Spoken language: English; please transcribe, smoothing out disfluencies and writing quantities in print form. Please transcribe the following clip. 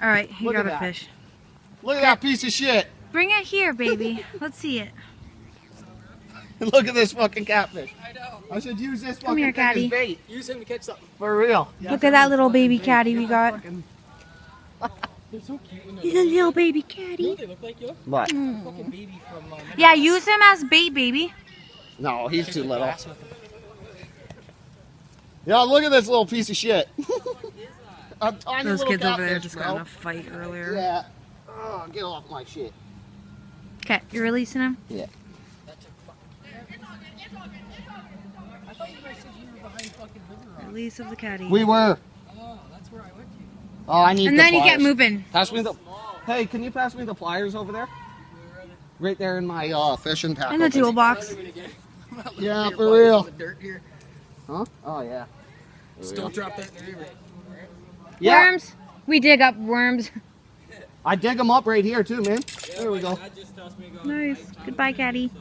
All right, he Look got at a that. fish. Look at that piece of shit. Bring it here, baby. Let's see it. Look at this fucking catfish. I know. I should use this Come here, fucking thing catty. as bait. Use him to catch something. For real. Look at that little baby catty we got. They're so cute when they're He's a little baby You know catty. what they look like, yo? What? Fucking baby from Yeah, use him as bait, baby. No, he's too little. Grass with him. Yeah, look at this little piece of shit. A tiny Those little kids over there catfish, just bro. got in a fight earlier. Yeah. Oh, get off my shit. Okay, you're releasing him? Yeah. I thought you guys said you were behind fucking River Rock. Release of the catty. We were. Oh, that's where I went to. Oh, I need And the then you pliers. get moving. Pass me the. Hey, can you pass me the pliers over there? Right there in my fishing tackle. In the thing. toolbox. Yeah, for real. The dirt here. Huh? Oh yeah. Just don't drop that in the river. Yeah. Worms. We dig up worms. I dig them up right here too, man. There we go. Nice. Goodbye, catty.